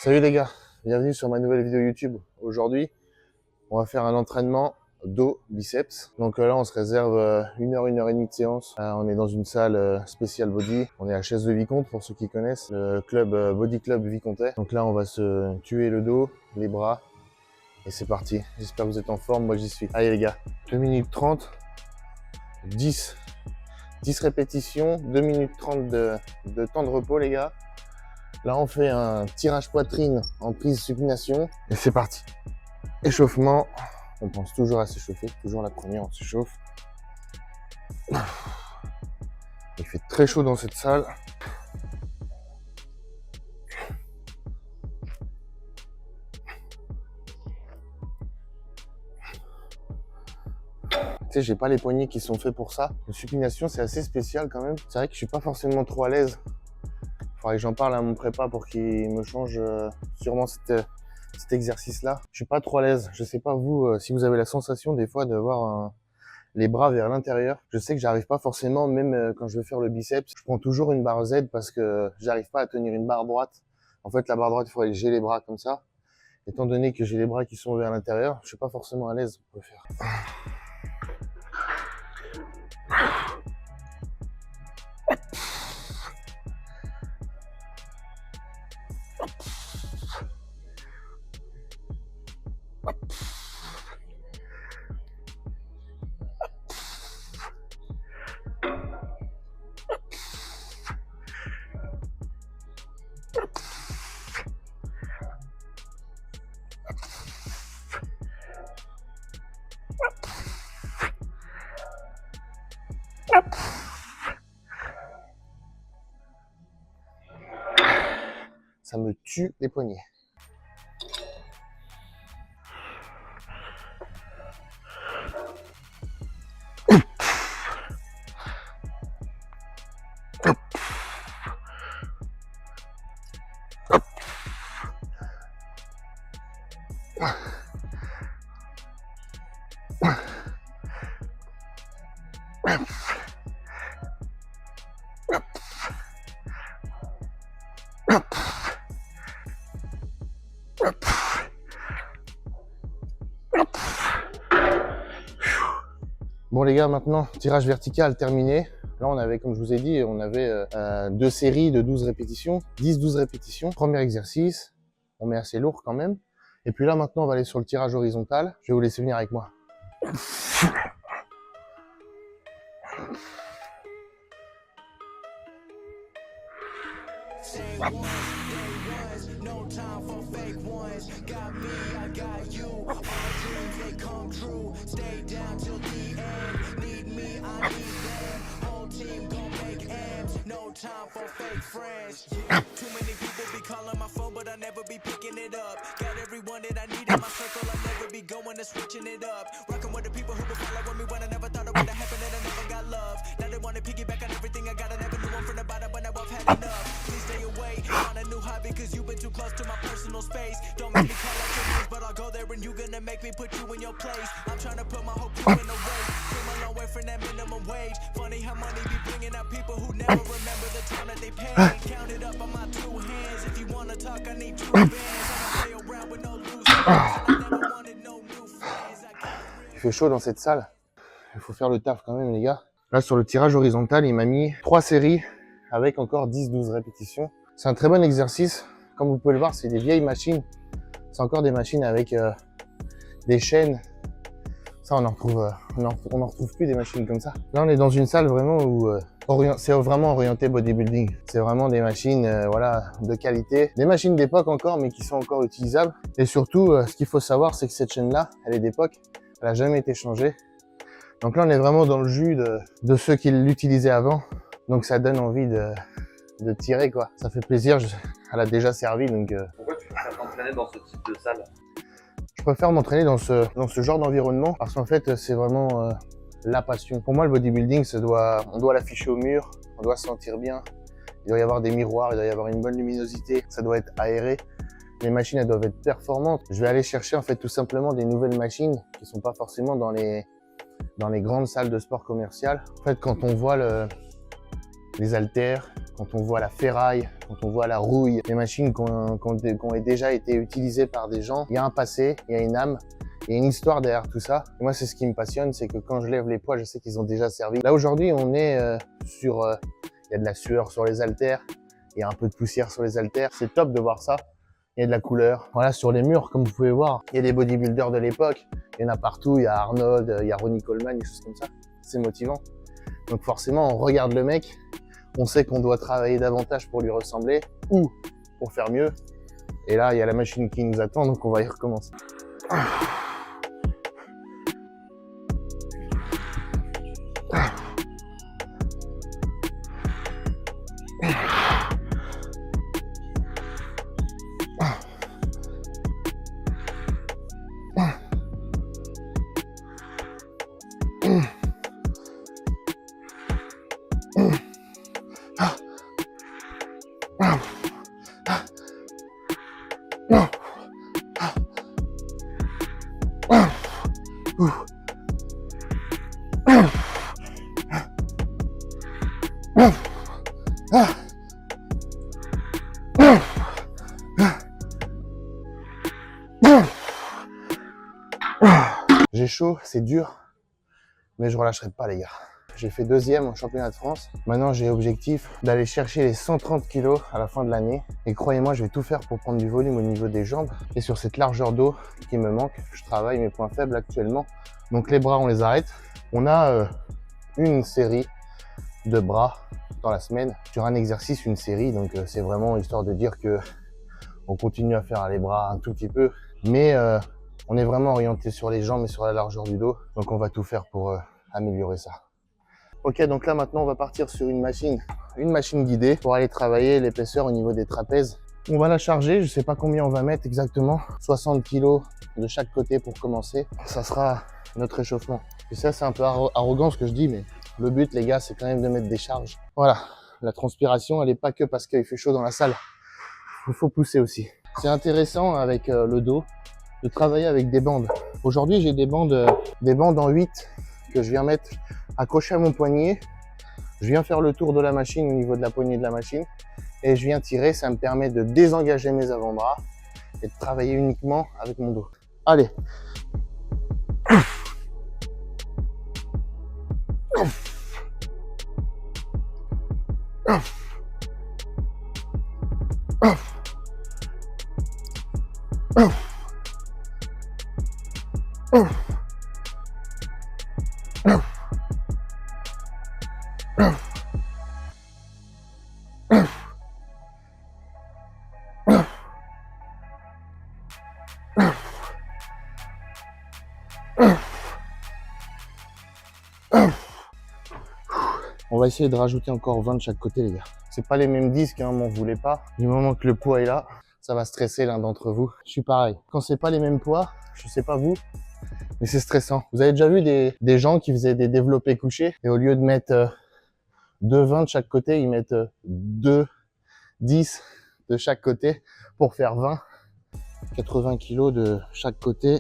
Salut les gars, bienvenue sur ma nouvelle vidéo YouTube. Aujourd'hui, on va faire un entraînement dos biceps. Donc là, on se réserve 1 heure et demie de séance. On est dans une salle spéciale body. On est à Chaise de Vicomte pour ceux qui connaissent, le club Body Club Vicomtais. Donc là, on va se tuer le dos, les bras et c'est parti. J'espère que vous êtes en forme, moi j'y suis. Allez les gars, 2 minutes 30, 10 répétitions, 2 minutes 30 de temps de repos les gars. Là, on fait un tirage poitrine en prise supination et c'est parti. Échauffement, on pense toujours à s'échauffer, toujours la première, on s'échauffe. Il fait très chaud dans cette salle. Tu sais, j'ai pas les poignets qui sont faits pour ça. La supination, c'est assez spécial quand même. C'est vrai que je suis pas forcément trop à l'aise. Faudrait que j'en parle à mon prépa pour qu'il me change sûrement cet exercice-là. Je suis pas trop à l'aise. Je sais pas vous, si vous avez la sensation des fois d'avoir les bras vers l'intérieur. Je sais que j'arrive pas forcément, même quand je veux faire le biceps. Je prends toujours une barre Z parce que j'arrive pas à tenir une barre droite. En fait, la barre droite, il faudrait que j'ai les bras comme ça. Étant donné que j'ai les bras qui sont vers l'intérieur, je suis pas forcément à l'aise pour le faire. Ça me tue les poignets. Bon les gars, maintenant, tirage vertical terminé. Là, on avait, comme je vous ai dit, on avait 2 séries de 12 répétitions, 10-12 répétitions. Premier exercice, on met assez lourd quand même. Et puis là, maintenant, on va aller sur le tirage horizontal. Je vais vous laisser venir avec moi. Time for fake friends. Too many people be calling my phone, but I never be picking it up. Got everyone that I need in my circle, I never be going and switching it up. Rocking with the people who been following me when I never thought it would have happened and I never got love. Now they want to piggyback on everything I got, I never knew I'm from the bottom, but now I've had enough. Please stay away, find a new hobby, cause you've been too close to my personal space. Don't make me call out your names, but I'll go there and you gonna make me put you in your place. I'm trying to put my whole crew in a race. Came a long way from that minimum wage. Funny how money be bringing out people who never remember the time that they paid. Count it up on my 2 hands. If you wanna talk, I need 2 bands. I play around with no loose friends. I never wanted no new friends. Il fait chaud dans cette salle. Il faut faire le taf quand même les gars. Là sur le tirage horizontal, il m'a mis 3 séries avec encore 10-12 répétitions. C'est un très bon exercice. Comme vous pouvez le voir, c'est des vieilles machines. C'est encore des machines avec des chaînes. Ça, on en retrouve plus des machines comme ça. Là, on est dans une salle vraiment où c'est vraiment orienté bodybuilding. C'est vraiment des machines voilà, de qualité. Des machines d'époque encore, mais qui sont encore utilisables. Et surtout, ce qu'il faut savoir, c'est que cette chaîne-là, elle est d'époque. Elle n'a jamais été changée. Donc là, on est vraiment dans le jus de ceux qui l'utilisaient avant. Donc ça donne envie de tirer, quoi. Ça fait plaisir. Elle a déjà servi, donc... Pourquoi tu préfères t'entraîner dans ce type de salle? Je préfère m'entraîner dans ce genre d'environnement parce qu'en fait, c'est vraiment la passion. Pour moi, le bodybuilding, on doit l'afficher au mur, on doit se sentir bien. Il doit y avoir des miroirs, il doit y avoir une bonne luminosité, ça doit être aéré. Les machines, elles doivent être performantes. Je vais aller chercher en fait tout simplement des nouvelles machines qui sont pas forcément dans les grandes salles de sport commerciales. En fait, quand on voit les haltères, quand on voit la ferraille, quand on voit la rouille, les machines qui ont déjà été utilisées par des gens, il y a un passé, il y a une âme, il y a une histoire derrière tout ça. Et moi, c'est ce qui me passionne, c'est que quand je lève les poids, je sais qu'ils ont déjà servi. Là, aujourd'hui, on est il y a de la sueur sur les haltères, il y a un peu de poussière sur les haltères. C'est top de voir ça. Il y a de la couleur. Voilà, sur les murs, comme vous pouvez voir, il y a des bodybuilders de l'époque. Il y en a partout. Il y a Arnold, il y a Ronnie Coleman, des choses comme ça. C'est motivant. Donc forcément, on regarde le mec. On sait qu'on doit travailler davantage pour lui ressembler ou pour faire mieux. Et là, il y a la machine qui nous attend, donc on va y recommencer. J'ai chaud, c'est dur, mais je relâcherai pas les gars. J'ai fait 2e au championnat de France. Maintenant, j'ai objectif d'aller chercher les 130 kilos à la fin de l'année. Et croyez-moi, je vais tout faire pour prendre du volume au niveau des jambes. Et sur cette largeur d'eau qui me manque, je travaille mes points faibles actuellement. Donc les bras, on les arrête. On a une série de bras dans la semaine. Sur un exercice, une série. Donc c'est vraiment histoire de dire que on continue à faire les bras un tout petit peu. Mais on est vraiment orienté sur les jambes et sur la largeur du dos. Donc on va tout faire pour améliorer ça. Ok, donc là maintenant on va partir sur une machine guidée pour aller travailler l'épaisseur au niveau des trapèzes. On va la charger, je sais pas combien on va mettre exactement, 60 kg de chaque côté pour commencer. Ça sera notre échauffement. Et ça c'est un peu arrogant ce que je dis, mais le but les gars c'est quand même de mettre des charges. Voilà, la transpiration elle est pas que parce qu'il fait chaud dans la salle, il faut pousser aussi. C'est intéressant avec le dos de travailler avec des bandes. Aujourd'hui j'ai des bandes en 8 que je viens mettre accroché à mon poignet. Je viens faire le tour de la machine au niveau de la poignée de la machine et je viens tirer. Ça me permet de désengager mes avant-bras et de travailler uniquement avec mon dos. Allez. On va essayer de rajouter encore 20 de chaque côté, les gars. C'est pas les mêmes disques, hein, m'en voulez pas. Du moment que le poids est là, ça va stresser l'un d'entre vous. Je suis pareil. Quand c'est pas les mêmes poids, je sais pas vous, mais c'est stressant. Vous avez déjà vu des gens qui faisaient des développés couchés et au lieu de mettre 2 20 de chaque côté, ils mettent 2 10 de chaque côté pour faire 20. 80 kg de chaque côté.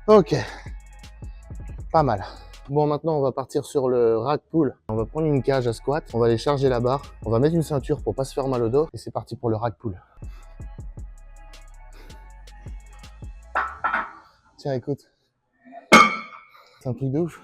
Ok, pas mal. Bon, maintenant on va partir sur le rack pull. On va prendre une cage à squat, on va aller charger la barre, on va mettre une ceinture pour pas se faire mal au dos et c'est parti pour le rack pull. Tiens, écoute, c'est un truc de ouf.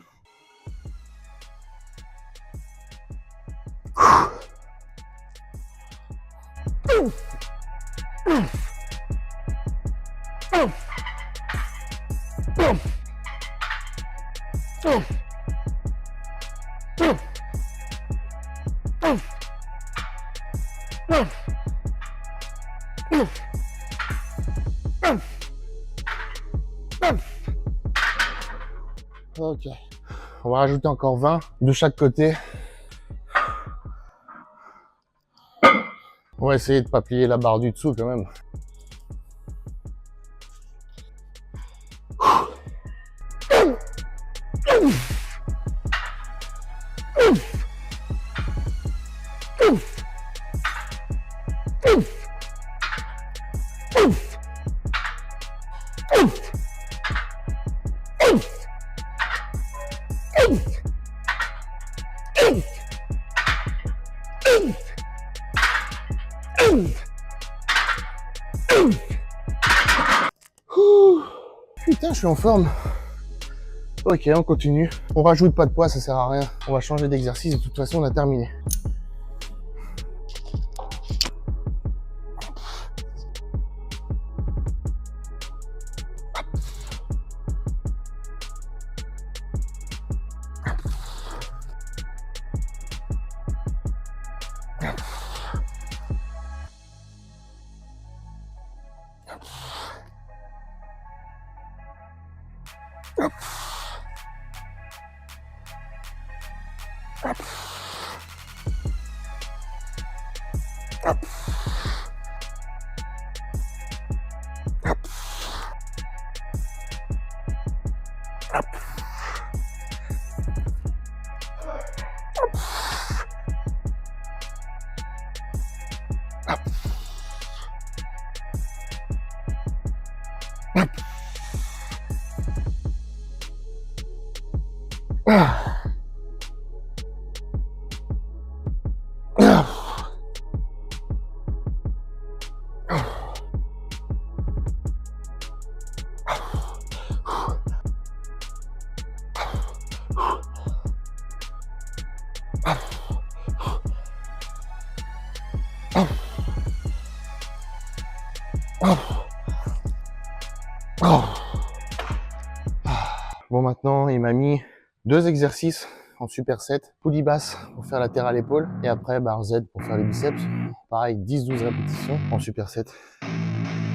Ok, on va rajouter encore 20 de chaque côté. On va essayer de pas plier la barre du dessous quand même. Putain, je suis en forme. Ok, on continue. On rajoute pas de poids, ça sert à rien. On va changer d'exercice, de toute façon, on a terminé. Bon, maintenant, il m'a mis 2 exercices en superset. Poulie basse pour faire latéral épaule et après barre Z pour faire les biceps. Pareil, 10-12 répétitions en superset.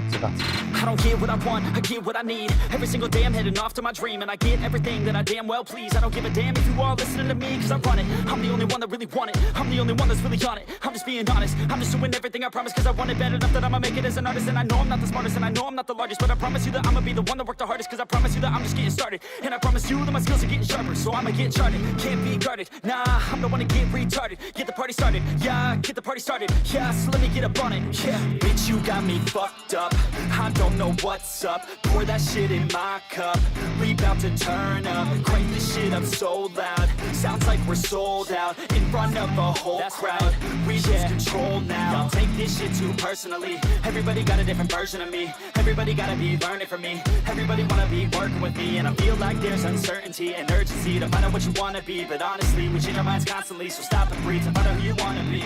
C'est parti. I don't get what I want, I get what I need. Every single day I'm heading off to my dream, and I get everything that I damn well please. I don't give a damn if you all listening to me, cause I run it. I'm the only one that really want it, I'm the only one that's really on it. I'm just being honest, I'm just doing everything I promise, cause I want it bad enough that I'ma make it as an artist. And I know I'm not the smartest, and I know I'm not the largest, but I promise you that I'ma be the one that worked the hardest, cause I promise you that I'm just getting started. And I promise you that my skills are getting sharper, so I'ma get charted. Can't be guarded, nah, I'm the one to get retarded. Get the party started, yeah, get the party started. Yeah, so let me get up on it, yeah. Bitch, you got me fucked up, I don't know what's up. Pour that shit in my cup, we bout to turn up. Crank this shit up so loud, sounds like we're sold out. In front of a whole crowd, we lose control now. Y'all take this shit too personally, everybody got a different version of me. Everybody gotta be learning from me, everybody wanna be working with me. And I feel like there's uncertainty and urgency to find out what you wanna be. But honestly, we change our minds constantly, so stop and breathe to find out who you wanna be.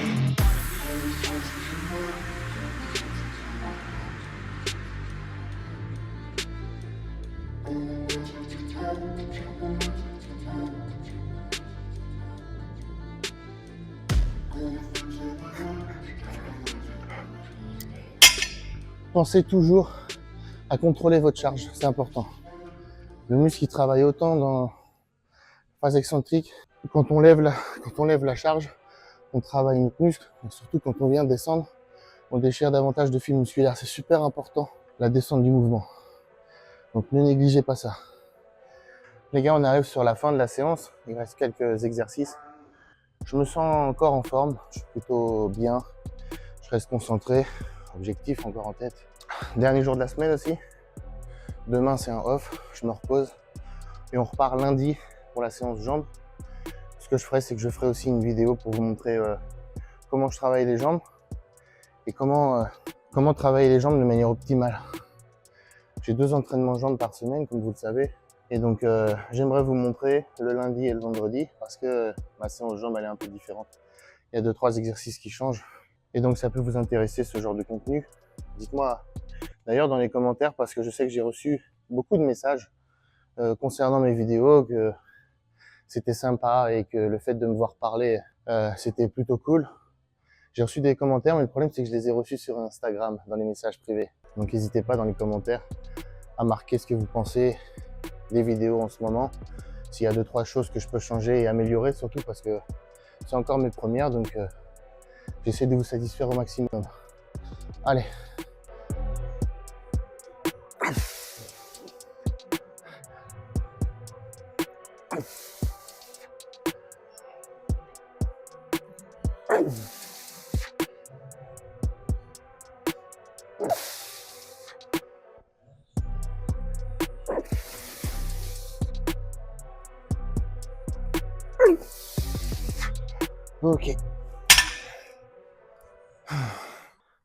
Pensez toujours à contrôler votre charge, c'est important. Le muscle il travaille autant dans la phase excentrique. Quand on lève la charge, on travaille notre muscle. Et surtout quand on vient descendre, on déchire davantage de fibres musculaires. C'est super important, la descente du mouvement. Donc ne négligez pas ça. Les gars, on arrive sur la fin de la séance. Il reste quelques exercices. Je me sens encore en forme. Je suis plutôt bien. Je reste concentré. Objectif encore en tête. Dernier jour de la semaine aussi. Demain, c'est un off. Je me repose. Et on repart lundi pour la séance jambes. Ce que je ferai, c'est que je ferai aussi une vidéo pour vous montrer comment je travaille les jambes et comment travailler les jambes de manière optimale. J'ai 2 entraînements jambes par semaine, comme vous le savez. Et donc, j'aimerais vous montrer le lundi et le vendredi parce que ma séance jambes, elle est un peu différente. Il y a 2-3 exercices qui changent. Et donc, ça peut vous intéresser, ce genre de contenu. Dites-moi d'ailleurs dans les commentaires, parce que je sais que j'ai reçu beaucoup de messages concernant mes vidéos, que c'était sympa et que le fait de me voir parler, c'était plutôt cool. J'ai reçu des commentaires, mais le problème, c'est que je les ai reçus sur Instagram, dans les messages privés. Donc, n'hésitez pas dans les commentaires à marquer ce que vous pensez des vidéos en ce moment. S'il y a 2-3 choses que je peux changer et améliorer, surtout parce que c'est encore mes premières, donc J'essaie de vous satisfaire au maximum. Allez. Ok.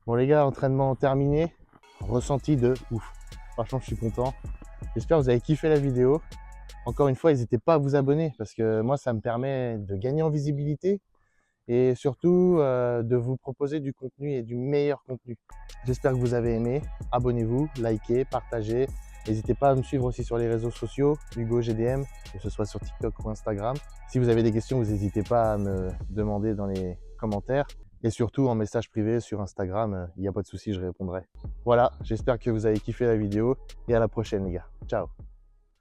Bon les gars, entraînement terminé. Ressenti de ouf. Franchement, je suis content. J'espère que vous avez kiffé la vidéo. Encore une fois, n'hésitez pas à vous abonner parce que moi, ça me permet de gagner en visibilité et surtout de vous proposer du contenu et du meilleur contenu. J'espère que vous avez aimé. Abonnez-vous, likez, partagez. N'hésitez pas à me suivre aussi sur les réseaux sociaux, Hugo GDM, que ce soit sur TikTok ou Instagram. Si vous avez des questions, vous n'hésitez pas à me demander dans les commentaires. Et surtout en message privé sur Instagram, il n'y a pas de souci, je répondrai. Voilà, j'espère que vous avez kiffé la vidéo et à la prochaine les gars. Ciao.